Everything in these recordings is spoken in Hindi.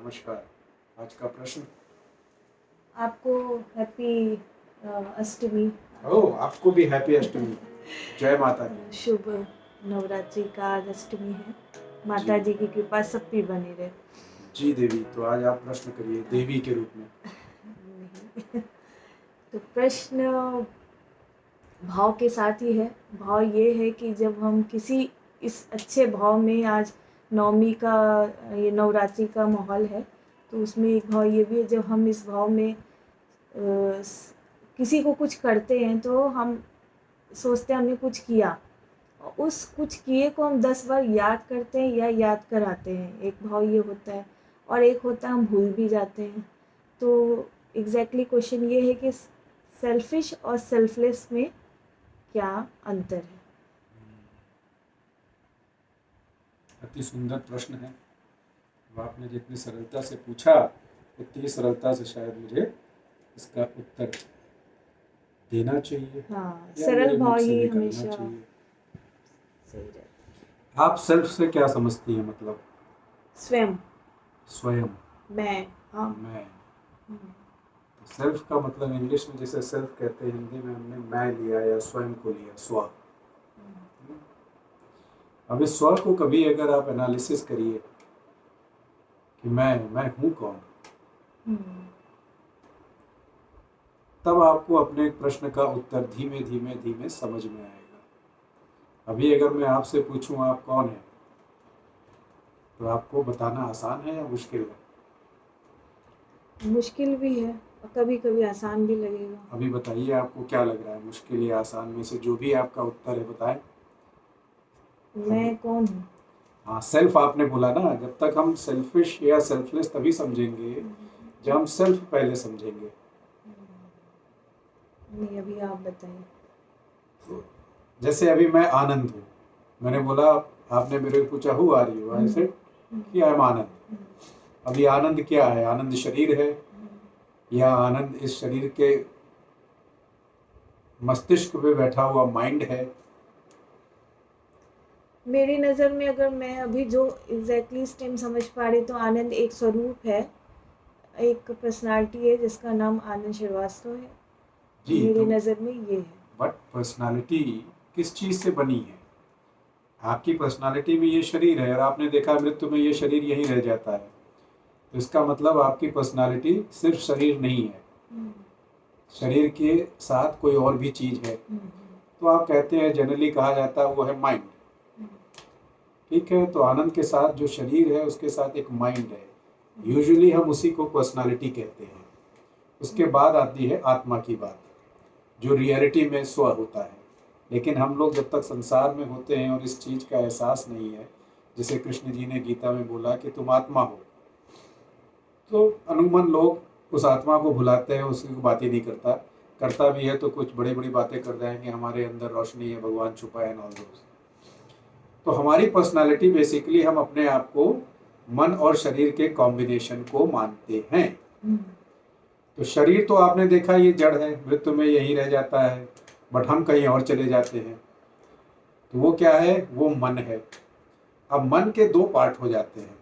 नमस्कार। आज का प्रश्न। आपको हैप्पी अष्टमी। ओह, आपको भी हैप्पी अष्टमी। जय माता दी। शुभ नवरात्रि का आज अष्टमी है। माता जी जी की कृपा सब पे बनी रहे। जी देवी, तो आज आप प्रश्न करिए देवी के रूप में। नहीं। तो प्रश्न भाव के साथ ही है। भाव ये है कि जब हम किसी इस अच्छे भाव में, आज नवमी का, ये नवरात्रि का माहौल है, तो उसमें एक भाव ये भी है, जब हम इस भाव में किसी को कुछ करते हैं तो हम सोचते हैं हमने कुछ किया, उस कुछ किए को हम 10 बार याद करते हैं या याद कराते हैं। एक भाव ये होता है, और एक होता है हम भूल भी जाते हैं। तो एग्जैक्टली क्वेश्चन ये है कि सेल्फिश और सेल्फलेस में क्या अंतर है। अति सुंदर प्रश्न है। अब आपने जितनी सरलता से पूछा, उतनी सरलता से शायद मुझे इसका उत्तर देना चाहिए। हाँ, या सरल मेरे मुख भाव से ही निकलना हमेशा चाहिए। सही रहता। आप सेल्फ से क्या समझती हैं? मतलब स्वयं, स्वयं, मैं। हाँ। मैं। सेल्फ का मतलब इंग्लिश में जैसे सेल्फ कहते हैं, हिंदी में हमने मैं लिया या स्वयं को लिया, स्व। अब इस स्व को कभी अगर आप एनालिसिस करिए कि मैं हूँ कौन, तब आपको अपने प्रश्न का उत्तर धीमे धीमे धीमे समझ में आएगा। अभी अगर मैं आपसे पूछूं आप कौन है, तो आपको बताना आसान है या मुश्किल है? मुश्किल भी है और कभी कभी आसान भी लगेगा। अभी बताइए आपको क्या लग रहा है, मुश्किल या आसान में से जो भी आपका उत्तर है बताएं। मैं कौन हूँ? हाँ, सेल्फ आपने बोला ना। जब तक हम सेल्फिश या सेल्फलेस तभी समझेंगे जब हम सेल्फ पहले समझेंगे। नहीं, अभी आप बताइए। तो जैसे अभी मैं आनंद हूँ, मैंने बोला, आपने मेरे को पूछा who are you, I said कि आई एम आनंद। अभी आनंद क्या है? आनंद शरीर है, या आनंद इस शरीर के मस्तिष्क पे बैठा हुआ माइंड है? मेरी नज़र में अगर मैं अभी जो एग्जैक्टली इस टाइम समझ पा रही, तो आनंद एक स्वरूप है, एक पर्सनालिटी है जिसका नाम आनंद श्रीवास्तव है। जी, मेरी तो नज़र में ये है। बट पर्सनालिटी किस चीज से बनी है? आपकी पर्सनालिटी में ये शरीर है, और आपने देखा मृत्यु में ये शरीर यहीं रह जाता है। तो इसका मतलब आपकी पर्सनालिटी सिर्फ शरीर नहीं है, शरीर के साथ कोई और भी चीज है। तो आप कहते हैं, जनरली कहा जाता है वो है माइंड। ठीक है, तो आनंद के साथ जो शरीर है उसके साथ एक माइंड है। यूजुअली हम उसी को पर्सनालिटी कहते हैं। उसके बाद आती है आत्मा की बात, जो रियलिटी में स्व होता है। लेकिन हम लोग जब तक संसार में होते हैं और इस चीज का एहसास नहीं है, जैसे कृष्ण जी ने गीता में बोला कि तुम आत्मा हो, तो अमूमन लोग उस आत्मा को भुलाते हैं, उसकी बात ही नहीं करता भी है तो कुछ बड़ी बड़ी बातें कर जाएंगे, हमारे अंदर रोशनी है, भगवान छुपा है, ऑल दोस। तो हमारी पर्सनालिटी बेसिकली हम अपने आप को मन और शरीर के कॉम्बिनेशन को मानते हैं। तो शरीर तो आपने देखा ये जड़ है, मृत्यु में यही रह जाता है, बट हम कहीं और चले जाते हैं। तो वो क्या है? वो मन है। अब मन के दो पार्ट हो जाते हैं।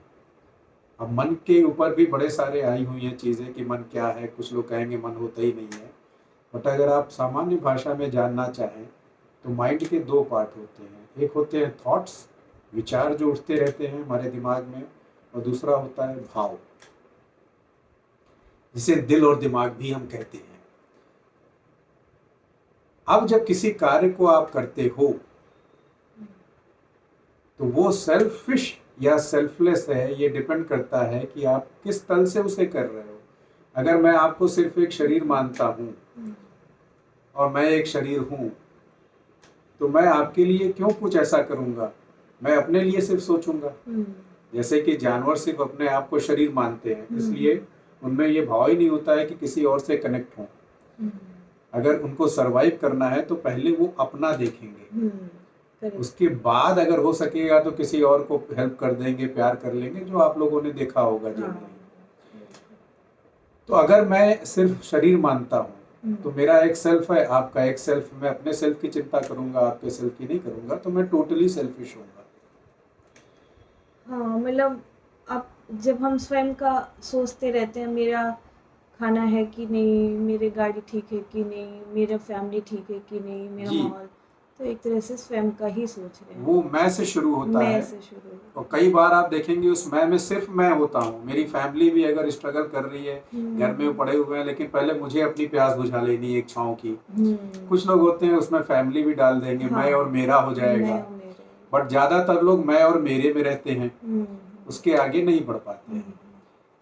अब मन के ऊपर भी बड़े सारे आई हुई हैं चीज़ें कि मन क्या है। कुछ लोग कहेंगे मन होता ही नहीं है, बट अगर आप सामान्य भाषा में जानना चाहें तो माइंड के दो पार्ट होते हैं। एक होते हैं थॉट्स, विचार जो उठते रहते हैं हमारे दिमाग में, और दूसरा होता है भाव, जिसे दिल और दिमाग भी हम कहते हैं। अब जब किसी कार्य को आप करते हो तो वो सेल्फिश या सेल्फलेस है, ये डिपेंड करता है कि आप किस तल से उसे कर रहे हो। अगर मैं आपको सिर्फ एक शरीर मानता हूं और मैं एक शरीर हूं, तो मैं आपके लिए क्यों कुछ ऐसा करूंगा? मैं अपने लिए सिर्फ सोचूंगा। जैसे कि जानवर सिर्फ अपने आप को शरीर मानते हैं, इसलिए उनमें ये भाव ही नहीं होता है कि किसी और से कनेक्ट हो। अगर उनको सरवाइव करना है तो पहले वो अपना देखेंगे, उसके बाद अगर हो सकेगा तो किसी और को हेल्प कर देंगे, प्यार कर लेंगे, जो आप लोगों ने देखा होगा जनरली। तो अगर मैं सिर्फ शरीर मानता हूँ तो मेरा एक सेल्फ है, आपका एक सेल्फ। मैं अपने सेल्फ की चिंता करूंगा, आपके सेल्फ की नहीं करूंगा, तो मैं टोटली सेल्फिश होऊंगा। हाँ, मतलब अब जब हम स्वयं का सोचते रहते हैं, मेरा खाना है कि नहीं, मेरे गाड़ी ठीक है कि नहीं, मेरा फैमिली ठीक है कि नहीं, मेरा जी, माहौल, तो एक तरह से स्वयं का ही सोच रहे हैं। वो मैं से शुरू होता मैं है। से शुरू होता और कई बार आप देखेंगे उस मैं में सिर्फ मैं होता हूँ, मेरी फैमिली भी अगर स्ट्रगल कर रही है, घर में वो पड़े हुए हैं, लेकिन पहले मुझे अपनी प्यास बुझा लेनी है एक छाँव की। कुछ लोग होते हैं उसमें फैमिली भी डाल देंगे, मैं और मेरा हो मैं जाएगा, और मेरे। बट ज़्यादातर लोग मैं और मेरे में रहते हैं, उसके आगे नहीं बढ़ पाते हैं।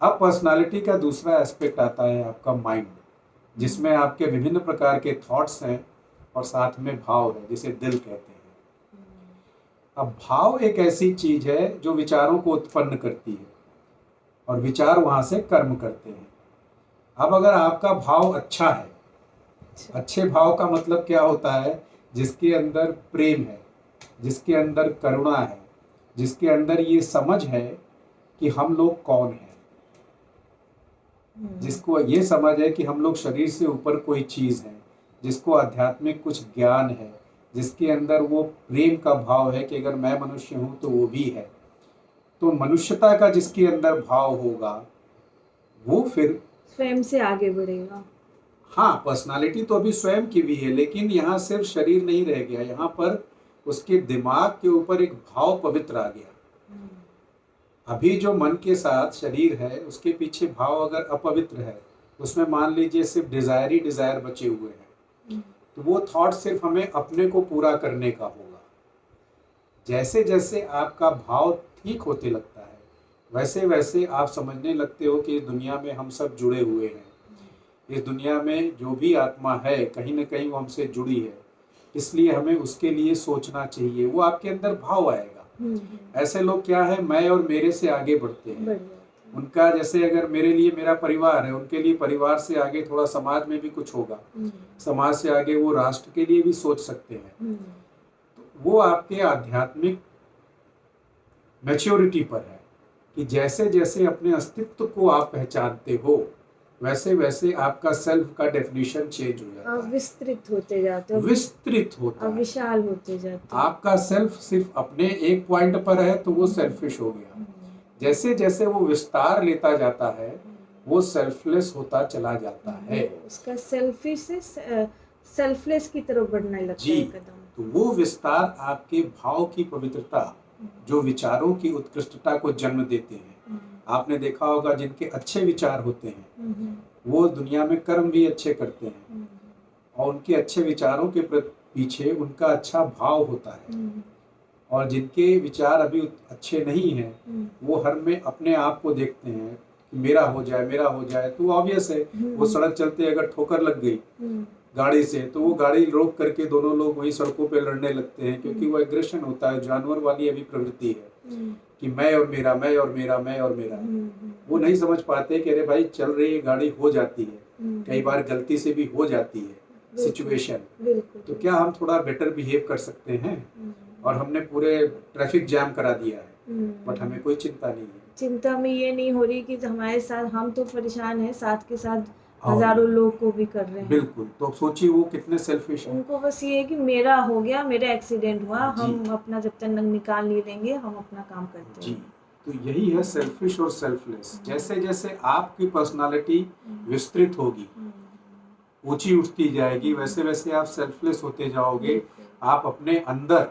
अब पर्सनालिटी का दूसरा एस्पेक्ट आता है आपका माइंड, जिसमें आपके विभिन्न प्रकार के थॉट्स हैं और साथ में भाव है, जिसे दिल कहते हैं। अब भाव एक ऐसी चीज है जो विचारों को उत्पन्न करती है और विचार वहां से कर्म करते हैं। अब अगर आपका भाव अच्छा है, अच्छे भाव का मतलब क्या होता है? जिसके अंदर प्रेम है, जिसके अंदर करुणा है, जिसके अंदर ये समझ है कि हम लोग कौन हैं, जिसको ये समझ है कि हम लोग शरीर से ऊपर कोई चीज है, जिसको आध्यात्मिक कुछ ज्ञान है, जिसके अंदर वो प्रेम का भाव है कि अगर मैं मनुष्य हूं तो वो भी है, तो मनुष्यता का जिसके अंदर भाव होगा वो फिर स्वयं से आगे बढ़ेगा। हाँ, पर्सनालिटी तो अभी स्वयं की भी है, लेकिन यहाँ सिर्फ शरीर नहीं रह गया, यहाँ पर उसके दिमाग के ऊपर एक भाव पवित्र आ गया। अभी जो मन के साथ शरीर है उसके पीछे भाव अगर अपवित्र है, उसमें मान लीजिए सिर्फ डिजायर ही डिजायर बचे हुए हैं, तो वो थॉट सिर्फ हमें अपने को पूरा करने का होगा। जैसे जैसे आपका भाव ठीक होते लगता है, वैसे वैसे आप समझने लगते हो कि इस दुनिया में हम सब जुड़े हुए हैं, इस दुनिया में जो भी आत्मा है कहीं ना कहीं वो हमसे जुड़ी है, इसलिए हमें उसके लिए सोचना चाहिए, वो आपके अंदर भाव आएगा। ऐसे लोग क्या है, मैं और मेरे से आगे बढ़ते हैं। उनका जैसे अगर मेरे लिए मेरा परिवार है, उनके लिए परिवार से आगे थोड़ा समाज में भी कुछ होगा, समाज से आगे वो राष्ट्र के लिए भी सोच सकते हैं। तो वो आपके आध्यात्मिक मैच्योरिटी पर है कि जैसे जैसे अपने अस्तित्व को आप पहचानते हो, वैसे वैसे आपका सेल्फ का डेफिनेशन चेंज हो जाता है, विस्तृत होते जाते हो, विस्तृत होता है, विशाल होते जाते हो। आपका सेल्फ सिर्फ अपने एक पॉइंट पर है तो वो सेल्फिश हो गया। जैसे जैसे वो विस्तार लेता जाता है वो सेल्फलेस होता चला जाता है, उसका सेल्फिश से सेल्फलेस की तरफ बढ़ने लगता है कदम। तो वो विस्तार आपके भाव की पवित्रता, जो विचारों की उत्कृष्टता को जन्म देते हैं। आपने देखा होगा जिनके अच्छे विचार होते हैं वो दुनिया में कर्म भी अच्छे करते हैं, और उनके अच्छे विचारों के पीछे उनका अच्छा भाव होता है। और जिनके विचार अभी अच्छे नहीं हैं वो हर में अपने आप को देखते हैं कि मेरा हो जाए, मेरा हो जाए, तो ऑब्वियस है वो सड़क चलते अगर ठोकर लग गई गाड़ी से तो वो गाड़ी रोक करके दोनों लोग वही सड़कों पे लड़ने लगते हैं, क्योंकि वो एग्रेशन होता है, जानवर वाली अभी प्रवृत्ति है कि मैं और मेरा, मैं और मेरा, मैं और मेरा। वो नहीं समझ पाते कि अरे भाई चल रही है गाड़ी, हो जाती है, कई बार गलती से भी हो जाती है सिचुएशन, तो क्या हम थोड़ा बेटर बिहेव कर सकते हैं? और हमने पूरे ट्रैफिक जैम करा दिया है, बट हमें कोई चिंता नहीं है। चिंता में ये नहीं हो रही कि हमारे साथ हम तो परेशान हैं, साथ के साथ हजारों लोग को भी कर रहे हैं। बिल्कुल, तो सोचिए वो कितने सेल्फिश हैं। उनको बस ये है कि मेरा हो गया, मेरा एक्सीडेंट हुआ, हम अपना जब तक निकाल नहीं देंगे हम अपना काम करते हैं। तो यही है सेल्फिश और सेल्फलेस। जैसे जैसे आपकी पर्सनालिटी विस्तृत होगी, ऊंची उठती जाएगी, वैसे वैसे आप सेल्फलेस होते जाओगे। आप अपने अंदर,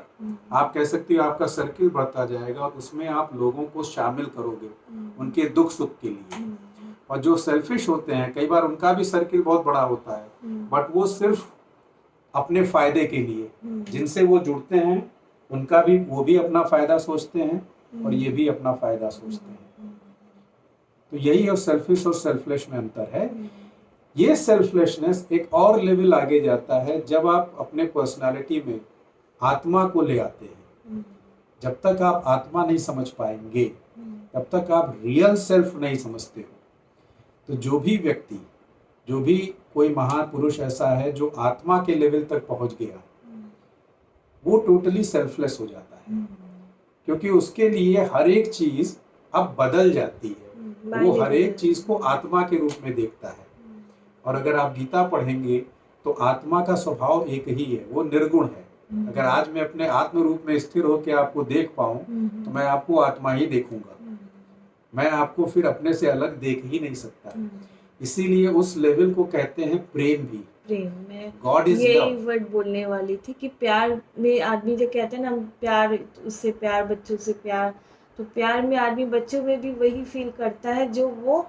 आप कह सकते हो आपका सर्किल बढ़ता जाएगा और उसमें आप लोगों को शामिल करोगे उनके दुख सुख के लिए। और जो सेल्फिश होते हैं कई बार उनका भी सर्किल बहुत बड़ा होता है, बट वो सिर्फ अपने फायदे के लिए, जिनसे वो जुड़ते हैं उनका भी, वो भी अपना फायदा सोचते हैं और ये भी अपना फायदा सोचते हैं। तो यही है सेल्फिश और सेल्फलेस में अंतर है। ये सेल्फलेसनेस एक और लेवल आगे जाता है जब आप अपने पर्सनालिटी में आत्मा को ले आते हैं। जब तक आप आत्मा नहीं समझ पाएंगे तब तक आप रियल सेल्फ नहीं समझते हो। तो जो भी व्यक्ति, जो भी कोई महापुरुष ऐसा है जो आत्मा के लेवल तक पहुंच गया, वो टोटली सेल्फलेस हो जाता है, क्योंकि उसके लिए हर एक चीज अब बदल जाती है। वो हर एक चीज को आत्मा के रूप में देखता है। और अगर आप गीता पढ़ेंगे तो आत्मा का स्वभाव एक ही है, वो निर्गुण है। अगर आज मैं अपने आत्म रूप में स्थिर होकर आपको देख पाऊं तो मैं आपको आत्मा ही देखूंगा। मैं आपको फिर अपने से अलग देख ही नहीं सकता। हम्म, इसीलिए उस लेवल को कहते हैं प्रेम भी। प्रेम। मैं गॉड इज यही लव। वर्ड बोलने वाली थी कि प्यार में आदमी जो कहते हैं ना, प्यार, उससे प्यार, बच्चों से प्यार, तो प्यार में आदमी बच्चों में भी वही फील करता है जो वो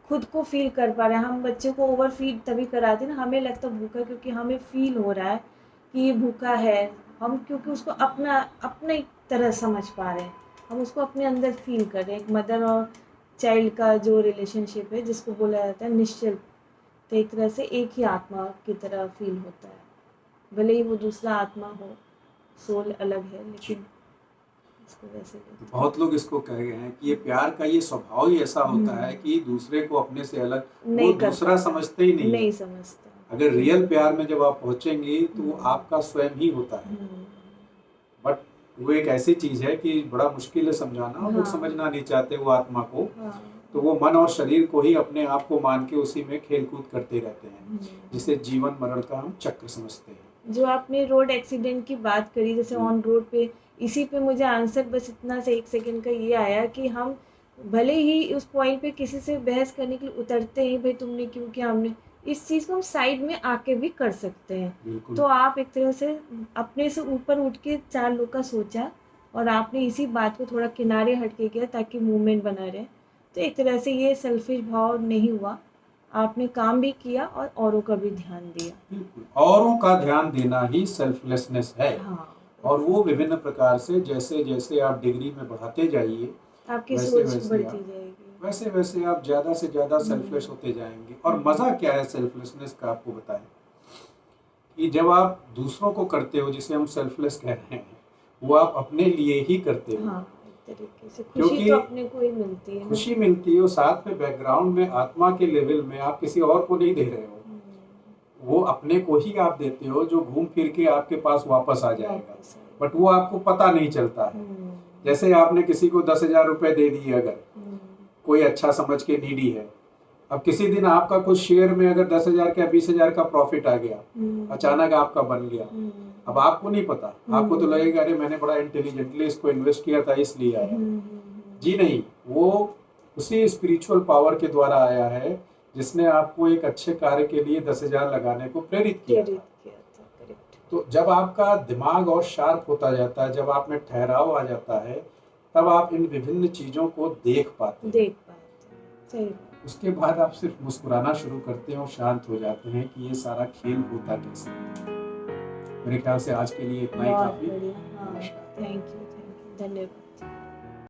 खुद को फील कर पा रहे हैं। हम बच्चों को ओवर फीड तभी कराते हैं ना, हमें लगता है भूखा क्योंकि हमें फील हो रहा है कि ये भूखा है, हम क्योंकि उसको अपना अपने तरह समझ पा रहे हैं, हम उसको अपने अंदर फील कर रहे हैं। एक मदर और चाइल्ड का जो रिलेशनशिप है जिसको बोला जाता है निश्चल, तो एक तरह से एक ही आत्मा की तरह फील होता है, भले ही वो दूसरा आत्मा हो, सोल अलग है, लेकिन इसको वैसे लेते हैं। बहुत लोग इसको कह गए हैं कि ये प्यार का ये स्वभाव ही ऐसा होता है कि दूसरे को अपने से अलग वो नहीं कर दूसरा पाता, समझते ही नहीं है। नहीं समझता। अगर रियल प्यार में जब आप पहुंचेंगी तो वो आपका स्वयं ही होता है। बट वो एक ऐसी चीज है कि बड़ा मुश्किल है समझाना, और लोग हाँ। समझना नहीं चाहते वो आत्मा को। हाँ। तो वो मन और शरीर को ही अपने आप को मान के उसी में खेल कूद करते रहते हैं, जिसे जीवन मरण का हम चक्र समझते हैं। जो आपने रोड एक्सीडेंट की बात करी, जैसे ऑन रोड पे, इसी पे मुझे आंसर बस इतना से 1 सेकंड का ये आया कि हम भले ही उस पॉइंट पे किसी से बहस करने के लिए उतरते हैं, भाई तुमने क्यों किया, हमने, इस चीज़ को हम साइड में आके भी कर सकते हैं। बिल्कुल। तो आप एक तरह से अपने से ऊपर उठ के 4 लोग का सोचा, और आपने इसी बात को थोड़ा किनारे हट के किया ताकि मूवमेंट बना रहे। तो एक तरह से ये सेल्फिश भाव नहीं हुआ, आपने काम भी किया और औरों का भी ध्यान दिया। बिल्कुल, औरों का ध्यान देना ही सेल्फलेसनेस है। हाँ, और वो विभिन्न प्रकार से जैसे जैसे आप डिग्री में बढ़ाते जाइए, आपकी वैसे सोच वैसे बढ़ती आप जाएगी। वैसे वैसे आप ज़्यादा से ज़्यादा सेल्फलेस होते जाएंगे। और मज़ा क्या है सेल्फलेसनेस का, आपको बताएं कि जब आप दूसरों को करते हो, जिसे हम सेल्फलेस कह रहे हैं, वो आप अपने लिए ही करते हो। हाँ, एक तरीके से खुशी क्योंकि तो अपने को ही मिलती है ना। खुशी मिलती है, और साथ में बैकग्राउंड में आत्मा के लेवल में आप किसी और को नहीं दे रहे हो, वो अपने को ही आप देते हो, जो घूम फिर के आपके पास वापस आ जाएगा। बट वो आपको पता नहीं चलता है। जैसे आपने किसी को 10,000 रुपए दे दिए, अगर कोई अच्छा समझ के नीडी है, अब किसी दिन आपका कुछ शेयर में अगर 10,000 का 20,000 का प्रॉफिट आ गया, अचानक आपका बन गया, अब आपको नहीं पता, आपको तो लगेगा अरे मैंने बड़ा इंटेलिजेंटली इसको इन्वेस्ट किया था इसलिए आया। जी नहीं, वो उसी स्पिरिचुअल पावर के द्वारा आया है जिसने आपको एक अच्छे कार्य के लिए 10,000 लगाने को प्रेरित किया था। तो जब आपका दिमाग और शार्प होता जाता है, जब आप में ठहराव आ जाता है, तब आप इन विभिन्न चीजों को देख पाते हैं। सही। उसके बाद आप सिर्फ मुस्कुराना शुरू करते हैं और शांत हो जाते हैं कि ये सारा खेल होता कैसे। मेरे ख्याल से आज के लिए इतना ही काफी। थैंक यू, धन्यवाद।